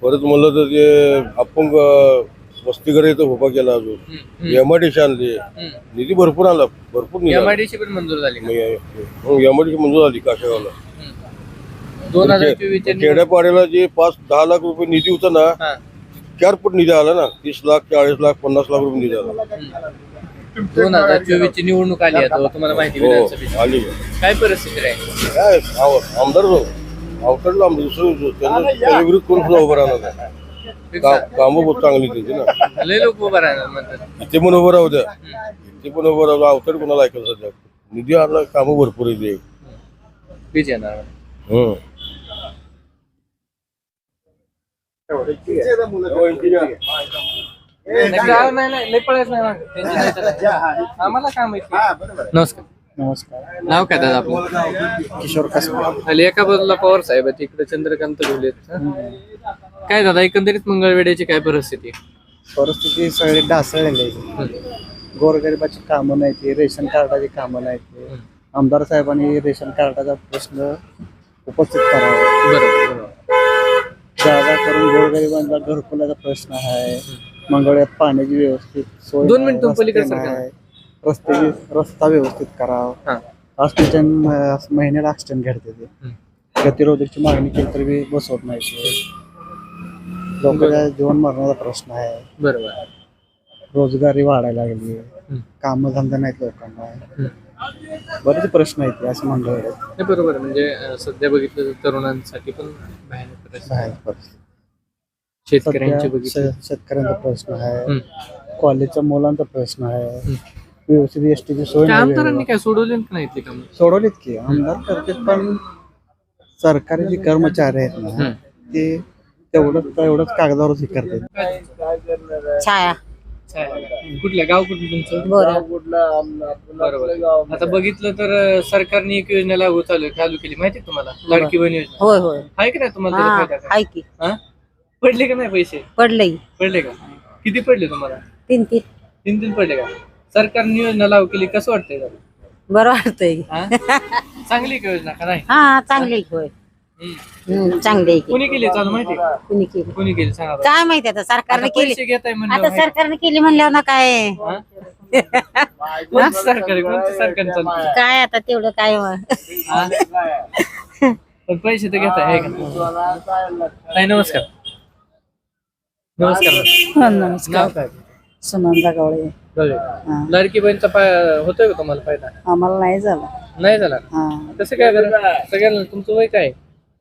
परत म्हणलं तर ते अपंग वसतिगृह इथं उभा केला. अजून हम्म, एमआयडीसी आणली. हम्म. निधी भरपूर आणला. भरपूर निधी आणला. MIDC पण मंजूर झाली का? एमआयडीसी मंजूर झाली काशेगावला. 2024 च्या खेड्यापाड्याला जे 5-10 लाख रुपये निधी होता ना, हा. 4 पट निधी आला ना. 30 लाख, 40 लाख, 50 लाख रुपये निधी आला. 2024 ची निवडणूक आली आता, तुम्हाला माहिती हो, विधानसभेची. आली. काय परिस्थिती राहील? काय आमदार जो अवतडला आमदार दुसरं त्याच्या विरुद्ध कोण सुद्धा उभं राहणार नाही. कामं बहुत चांगली त्यांची ना. लय लोक उभं राहणार म्हणतात. इथे पण उभं राहू द्या, इथे पण उभं राहू द्या. अवतड कोणाला ऐकायला सध्या निधी आणला. कामं भरपूर येते. बीज येणार. नाही लय पळायचं नाही मागं. त्यांची नाही तर आम्हाला काय माहिती. नमस्कार. नमस्कार. नाव काय दादा आपलं? किशोर कसबे. आणि एका बाजूला पवार साहेब आहेत, इकडे चंद्रकांत घोले आहेत. काय दादा एकंदरीत मंगळवेढ्याची काय परिस्थिती? परिस्थिती सगळी ढासळलेली आहे. गोरगरिबाची कामं नाही ती, रेशन कार्डाची कामं नाही ती. आमदार साहेबांनी रेशन कार्डाचा प्रश्न उपस्थित करावा. बरोबर बरोबर. जागा करून गोरगरिबांचा घरकुलाचा प्रश्न आहे. मंगळवेढ्यात पाण्याची व्यवस्थित सोय 2 मिनिटं रस्ते पलीकडे सरका. नाही. रस्ता व्यवस्थित करावा. हा. ऑक्सिजन महिन्याला ऑक्सिजन घडते ते. गतिरोधकची मागणी केली तरी बी बसवत नाही ते. लोकांच्या जीवन मरणाचा प्रश्न आहे. बरोबर. रोजगारी वाढायला लागली. काम धंदा नाहीत लोकांना. बरेच प्रश्न आहेत ते असं म्हणलं नाही बरोबर. म्हणजे सध्या बघितलं तर तरुणांसाठी पण भयानक परिस्थिती. बाहेर परिस्थिती. शेतकऱ्यांची बघितलं. शेतकऱ्यांचा प्रश्न आहे. कॉलेजच्या मुलांचा प्रश्न आहे. व्यवस्थित एसटीची सोय नाही. आमदारांनी काय सोडवले का नाही ते काम? सोडवलीत की आमदार करतात पण सरकारी जे कर्मचारी आहेत ना ते तेवढंच कागदावरच हे करतात. छाया कुठल्या गाव कुठलं तुमचं? बरोबर. आता बघितलं तर सरकारने एक योजना चालू केली माहिती तुम्हाला, लाडकी बहीण योजना. होय होय आहे का नाही तुम्हाला त्याचा फायदा काय? हाय की हा? पडले का नाही पैसे? पडलंय पडले का? किती पडले तुम्हाला? 3 तीन पडले का? सरकारने योजना लागू केली, कसं वाटतंय जरा? बरं वाटतंय. हा? चांगली का योजना का नाही? हा चांगली होय. चांगली आहे की. कोणी केली चालू माहिती? कुणी केली कोणी केली सांगा बरं. काय माहिती आता सरकारने आता केली. पैसे घेताय आता म्हणलं सरकारने केली म्हणल्यावर ना काय कोणतं सरकार आहे? कोणतं सरकार चालतं? काय आता तेवढं काय पण पैसे तर घेताय आहे का? ताई नमस्कार. नमस्कार. नाव काय? सुनंदा गवळे कळलं. लाडकी बहीणचा होतोय का तुम्हाला फायदा? आम्हाला नाही झालं. नाही झाला. कसं काय बरं? सगळ्यांना तुमचं वय काय?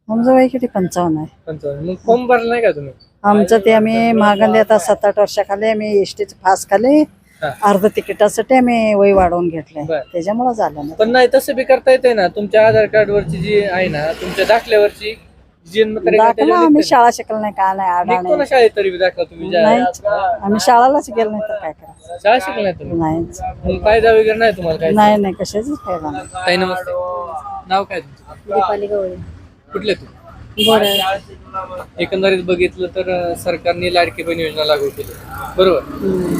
आमचं वय किती 55 आहे. 55. मग फॉर्म भरला नाही का तुम्ही? आमचं ते आम्ही महागंदी आता 7-8 वर्षाखाली आम्ही एसटीचे पास खाली हा. अर्ध तिकिटासाठी आम्ही वय वाढवून घेतलंय. बरं. त्याच्यामुळे झालं नाही. पण नाही तसं बी करता येते ना. तुमच्या आधार कार्ड वरची जी आहे ना, तुमच्या दाखल्यावरची जन्मतारीख आहे दाखला त्याच्यावर आम्ही निघते. शाळा शिकलो नाही काय नाही निघतो आढळ ना शाळेत तरी बी दाखला तुम्ही नाही आम्ही शाळालाच गेलो नाही तर काय करायचं. शाळा शिकला नाही तुम्ही. नाहीच मग फायदा वगैरे नाही तुम्हाला काय? नाही नाही कशाच फायदा नाही. ताई नमस्ते. नाव काय तुमचं? दीपाली गवळे कुठले तुम्ही? एकंदरीत बघितलं तर सरकारने लाडकी बहीण योजना लागू केली बरोबर.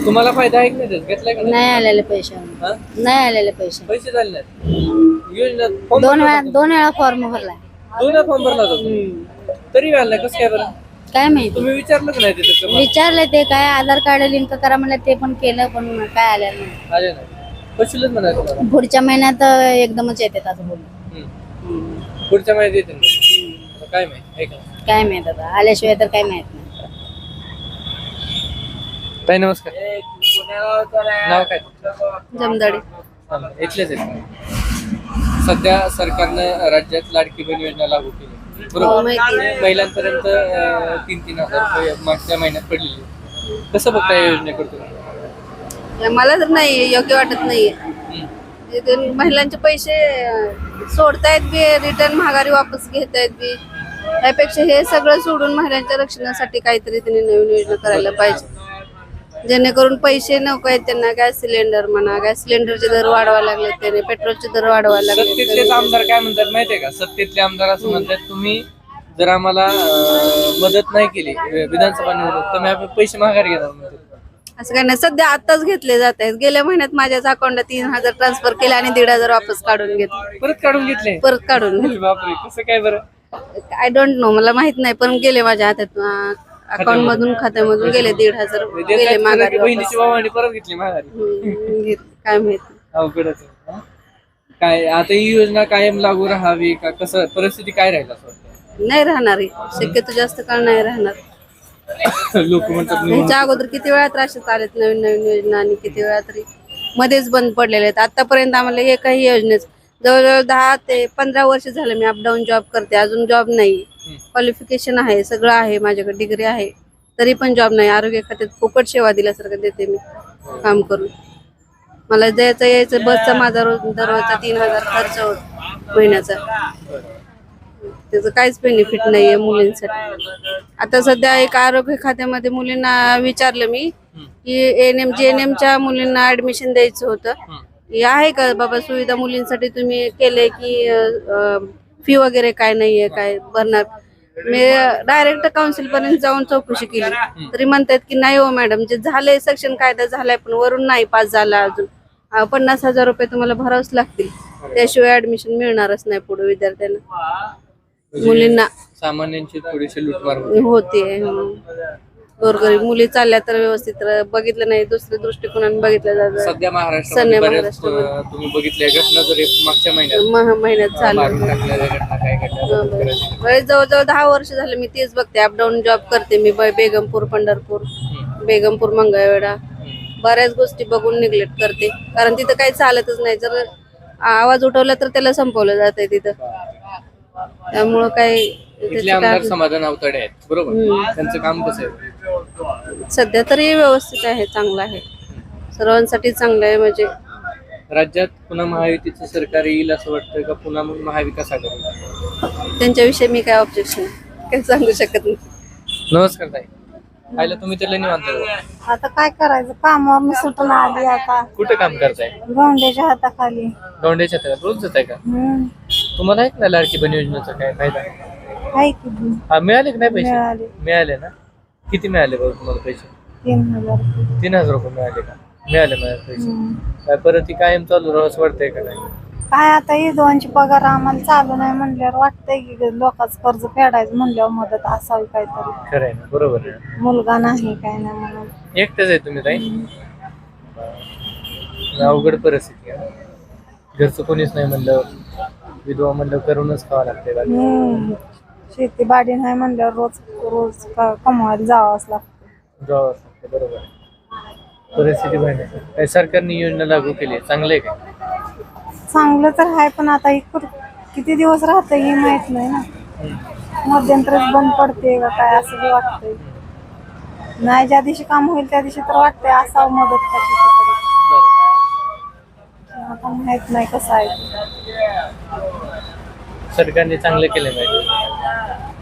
तुम्हाला फायदा आहे की नाही त्याचा? घेतलाय का नाही? नाही आलेले पैसे हा? नाही आलेले पैसे पैसे झाले नाहीत योजना form दोन भरला वेळा होता 2 वेळा फॉर्म भरलाय. तुम्ही? दोन वेळा फॉर्म भरला होता तुम्ही. तरी व्हायला कसं काय बरं? काय माहिती तुम्ही विचारलं का नाही तिथे? विचारलं ते काय आधार कार्ड लिंक करा म्हणलं ते पण केलं पण काय आलं नाही. आले नाही. पैसेच म्हणाले तुम्हाला. पुढच्या महिन्यात एकदमच येतात असं बोलून. पुढच्या महिन्यात येते ना. आता काय माहिती आहे का? काय माहित आता आल्याशिवाय तर काय माहित नाही. ताई नमस्कार. नाव काय? जमदाडी इथलेच आहेत. सध्या सरकारनं राज्यात लाडकी बहीण योजना लागू केली बरोबर. महिलांपर्यंत 3-3 हजार रुपये मागच्या महिन्यात पडलेले. कसं बघता या योजनेकडे तुम्ही? मला तर नाही योग्य वाटत नाहीये. महिलांचे पैसे सोडतायत बी रिटर्न महागारी वापस घेतायत बी. त्यापेक्षा हे सगळं सोडून महिलांच्या रक्षणासाठी काहीतरी त्यांनी नवीन योजना करायला पाहिजे. जेणेकरून पैसे नको आहेत त्यांना. गॅस सिलेंडर म्हणा, गॅस सिलेंडरचे दर वाढवायला लागले, त्याने पेट्रोलचे दर वाढवायला सत्तेतलेच लागले. आमदार काय म्हणतात माहितीये का? सत्तेतले आमदार असं म्हणतात तुम्ही जर आम्हाला मदत नाही केली विधानसभा निवडणूक तर आम्ही पैसे माघारी घेणार म्हणतात. असं काय नाही. सध्या आताच घेतले जात आहेत. गेल्या महिन्यात माझ्याच अकाउंटला 3,000 ट्रान्सफर केले आणि 1,500 वापस काढून घेतले. परत काढून घेतले. परत काढून घेतले. बापरे कसं काय बरं? आय डोंट नो, मला माहित नाही, पण गेले माझ्या हातात अकाउंट मधून खात्यामधून गेले 1,500 गेले माघारी बहिणीची वापस. भावानी परत घेतली माघारी. काय माहित. अवघडच आहे. हा? काय आता ही योजना कायम लागू राहावी का? कसं परिस्थिती काय राहील असं वाटतं? नाही राहणार आहे. शक्यतो जास्त काळ नाही राहणार. लोक म्हणतात ह्याच्या अगोदर किती वेळा त्रास आलेत नवीन नवीन योजना आणि किती वेळा तरी मध्येच बंद पडलेले आहेत. आतापर्यंत आम्हाला हे काही योजनेच जवळजवळ 10 ते 15 वर्ष झाले मी अपडाऊन जॉब करते. अजून जॉब नाही. क्वालिफिकेशन आहे, सगळं आहे, माझ्याकडे डिग्री आहे, तरी पण जॉब नाही. आरोग्य खात्यात फुकट सेवा दिल्यासारखं देते मी काम करून. मला जायचं यायचं बसचा माझा दररोजचा 3,000 खर्च होतो महिन्याचा. त्याचं काहीच बेनिफिट नाहीये मुलींसाठी. आता सध्या एक आरोग्य खात्यामध्ये मुलींना विचारलं मी की JNMच्या मुलींना ऍडमिशन द्यायचं होतं. हे आहे का बाबा सुविधा मुलींसाठी तुम्ही केले की फी वगैरे काय नाहीये काय भरणार? मी डायरेक्ट काउन्सिल पर्यंत जाऊन चौकशी केली तरी म्हणतात की नाही हो मॅडम, जे झालंय सेक्शन कायदा झालाय पण वरून नाही पास झाला अजून. 50,000 रुपये तुम्हाला भरावंच लागतील, त्याशिवाय ऍडमिशन मिळणारच नाही पुढे विद्यार्थ्यांना. मुलींना सामान्यांची थोडीशी लुटमार होते. गोरगरीब मुली चालल्या तर व्यवस्थित बघितलं नाही, दुसऱ्या दृष्टिकोनाने बघितलं जातं. सध्या महाराष्ट्रामध्ये बऱ्याच तुम्ही बघितल्या घटना जरी मागच्या महिन्यात चालू टाकलेल्या घटना काय घडल्या? जवळजवळ 10 वर्ष झाले मी तेच बघते. अपडाऊन जॉब करते मी. बेगमपूर, पंढरपूर, बेगमपूर, मंगळवेढा, बऱ्याच गोष्टी बघून निग्लेक्ट करते कारण तिथं काही चालतच नाही. जर आवाज उठवला तर त्याला संपवलं जातंय तिथं. त्यामुळं काय इथले आमदार समाधान अवतडे आहेत बरोबर. त्यांचं काम कसं आहे? सध्या तरी व्यवस्थित आहे, चांगलं आहे, सर्वांसाठी चांगलं आहे. म्हणजे राज्यात पुन्हा महायुतीचं सरकार येईल असं वाटतं का पुन्हा मग महाविकास आघाडी? त्यांच्याविषयी मी काय ऑब्जेक्शन काही सांगू शकत नाही. नमस्कार ताई. आयला तुम्ही तर लय निवांत आहे. आता काय करायचं कामावर सुटून आली आता. कुठं काम करताय? गोंड्याच्या हाताखाली. दोंडेच्या रोज जात आहे का? तुम्हाला आहे ना लाडकी बहीण योजनेचा काय फायदा? आहे की हा मिळाले की नाही पैसे? मिळाले. मिळाले ना. किती मिळाले बघ तुम्हाला पैसे? 3,000. 3,000 रुपये मिळाले का? मिळाले मला पैसे. काय परत ती कायम चालू राहू असं वाटतंय का नाही? काय आता ही 2ची पगार आम्हाला चालू नाही म्हणल्यावर वाटतंय की लोकांचं कर्ज फेडायचं म्हणल्यावर मदत असावी काहीतरी. खरं आहे ना, बरोबर आहे. मुलगा नाही काय नाही म्हणून एकटेच आहे तुम्ही ताई? अवघड परिस्थिती आहे. घरचं कोणीच नाही म्हणलं, विधवा म्हणलं करूनच खावं लागते. शेती बाडी नाही म्हणल्यावर रोज रोज कमवायला जावंच लागतं. जावं लागते. बरोबर आहे. परिस्थिती भयानक आहे. काही सरकारने योजना लागू केली चांगलं आहे का? चांगलं तर आहे, पण आता ही किती दिवस राहतं हे माहित नाही ना. मध्यंतरच बंद पडते का काय असं बी वाटतंय. नाही ज्या दिवशी काम होईल त्या दिवशी तर वाटतंय असावं मदत कशी तरी. आता माहित नाही कसं आहे ते. सरकारने चांगलं केलं पाहिजे.